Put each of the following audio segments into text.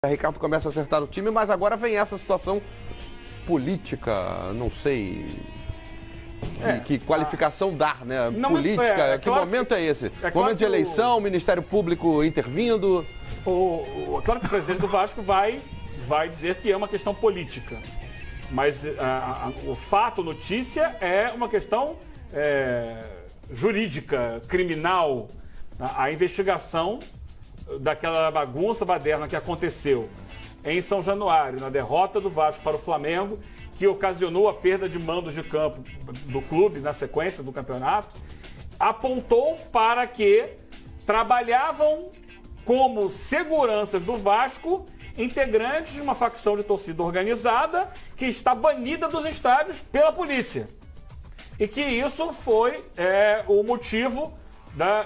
O Ricardo começa a acertar o time, mas agora vem essa situação política, não sei que qualificação dar, né? Política, que claro momento é esse? Claro Momento de eleição, o Ministério Público intervindo? Claro que o presidente do Vasco vai dizer que é uma questão política, mas o fato, notícia, é uma questão jurídica, criminal. A investigação daquela baderna que aconteceu em São Januário, na derrota do Vasco para o Flamengo, que ocasionou a perda de mandos de campo do clube na sequência do campeonato, apontou para que trabalhavam como seguranças do Vasco integrantes de uma facção de torcida organizada que está banida dos estádios pela polícia. E que isso foi o motivo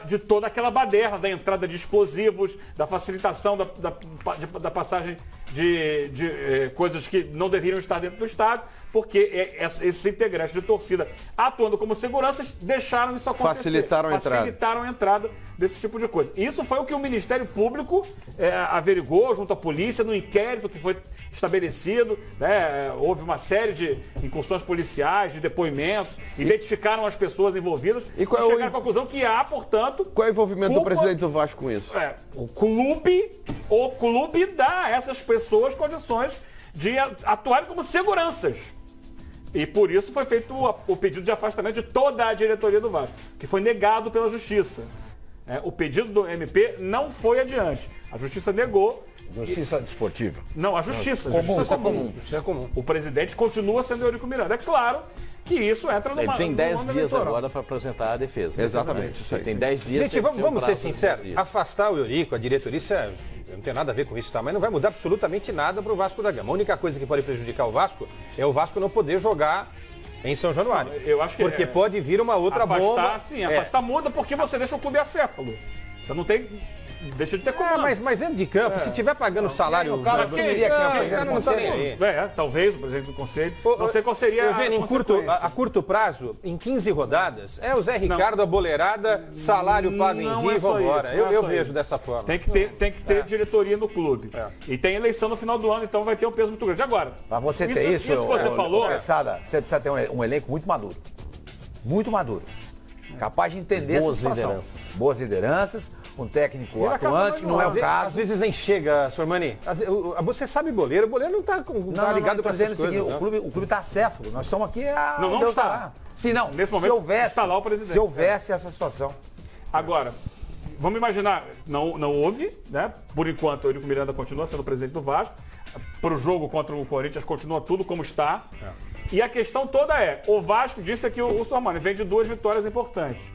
de toda aquela baderna, da entrada de explosivos, da facilitação da passagem de coisas que não deveriam estar dentro do estádio, porque esses integrantes de torcida, atuando como seguranças, deixaram isso acontecer. Facilitaram a entrada desse tipo de coisa. Isso foi o que o Ministério Público averigou junto à polícia no inquérito que foi estabelecido. Houve uma série de incursões policiais, de depoimentos, identificaram as pessoas envolvidas e chegaram à conclusão que há, portanto... Qual é o envolvimento do presidente do Vasco com isso? O clube dá a essas pessoas condições de atuarem como seguranças. E por isso foi feito o pedido de afastamento de toda a diretoria do Vasco, que foi negado pela Justiça. O pedido do MP não foi adiante. A Justiça negou. Justiça desportiva. Não, a Justiça. Justiça comum. O presidente continua sendo Eurico Miranda. É claro que isso entra numa... Ele tem 10 dias agora para apresentar a defesa. Exatamente. Ele tem 10 dias. Gente, vamos ser sinceros. Afastar o Eurico, a diretoria, não tem nada a ver com isso, tá? Mas não vai mudar absolutamente nada para o Vasco da Gama. A única coisa que pode prejudicar o Vasco é o Vasco não poder jogar em São Januário. Eu acho que porque pode vir uma outra bomba. Afastar muda porque você deixa o clube acéfalo. Você não tem... Deixa de ter comando. Mas dentro de campo, se tiver pagando o salário... O cara assumiria que é o presidente do conselho. Talvez o presidente do conselho. Não sei qual seria Eugênio, a curto prazo, em 15 rodadas, o Zé Ricardo, a boleirada, salário pago em dia e vambora. Eu vejo dessa forma. Tem que ter diretoria no clube. E tem eleição no final do ano, então vai ter um peso muito grande. Agora, para você ter isso que você falou... Você precisa ter um elenco muito maduro. Muito maduro. Capaz de entender essa situação. Boas lideranças, um técnico atuante, não é o caso. Às vezes nem chega, senhor Mani. Você sabe goleiro, o goleiro não está ligado com essas coisas. O clube está acéfalo. Nós estamos aqui não está. Se não, nesse momento, está lá o presidente. Se houvesse essa situação. Agora, vamos imaginar, não houve, né? Por enquanto, o Eurico Miranda continua sendo presidente do Vasco. Para o jogo contra o Corinthians, continua tudo como está. E a questão toda o Vasco disse aqui, o Sormani, vem de 2 vitórias importantes.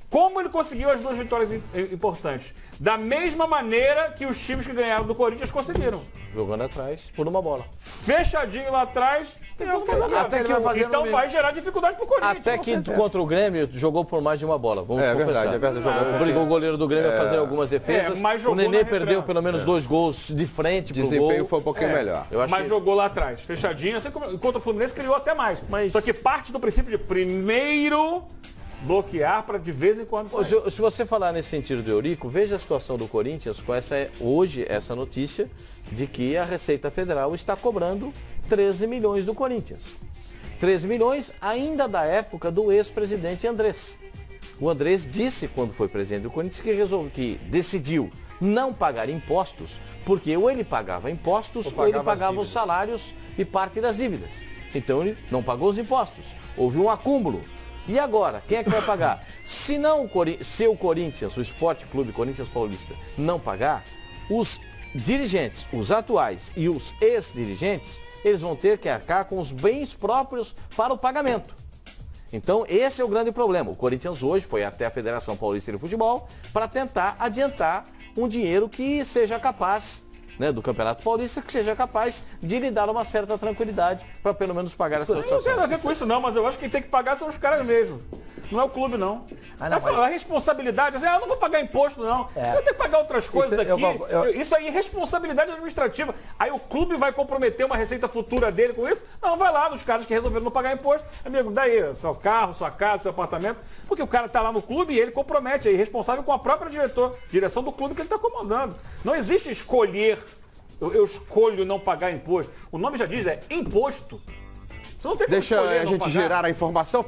Como ele conseguiu as 2 vitórias importantes? Da mesma maneira que os times que ganharam do Corinthians conseguiram. Jogando atrás, por uma bola. Fechadinho lá atrás, então vai gerar dificuldade pro Corinthians. Até que contra o Grêmio jogou por mais de uma bola, vamos confessar. É verdade. Obrigou o goleiro do Grêmio a fazer algumas defesas. O Nenê perdeu pelo menos 2 gols de frente pro gol. O desempenho foi um pouquinho melhor. Mas jogou lá atrás, fechadinho. Assim como contra o Fluminense criou até mais. Só que parte do princípio de primeiro... bloquear para de vez em quando sair. Se você falar nesse sentido do Eurico, veja a situação do Corinthians com essa notícia de que a Receita Federal está cobrando 13 milhões do Corinthians. 13 milhões ainda da época do ex-presidente Andrés. O Andrés disse, quando foi presidente do Corinthians, que decidiu não pagar impostos, porque ou ele pagava impostos ou ele pagava os salários e parte das dívidas. Então ele não pagou os impostos. Houve um acúmulo. E agora, quem é que vai pagar? Se o Corinthians, o Esporte Clube Corinthians Paulista, não pagar, os dirigentes, os atuais e os ex-dirigentes, eles vão ter que arcar com os bens próprios para o pagamento. Então, esse é o grande problema. O Corinthians hoje foi até a Federação Paulista de Futebol para tentar adiantar um dinheiro que seja capaz, do Campeonato Paulista, que seja capaz de lhe dar uma certa tranquilidade para pelo menos pagar essa situação. Não tem nada a ver com isso não, mas eu acho que quem tem que pagar são os caras mesmos. Não é o clube, não. A responsabilidade, eu não vou pagar imposto, não. Eu tenho que pagar outras coisas aqui. Isso aí é responsabilidade administrativa. Aí o clube vai comprometer uma receita futura dele com isso? Não, vai lá nos caras que resolveram não pagar imposto. Amigo, daí, seu carro, sua casa, seu apartamento. Porque o cara está lá no clube e ele compromete, é responsável com a própria direção do clube que ele está comandando. Não existe escolher eu escolho não pagar imposto. O nome já diz, é imposto. Você não tem como Deixa a gente pagar. gerar a informação.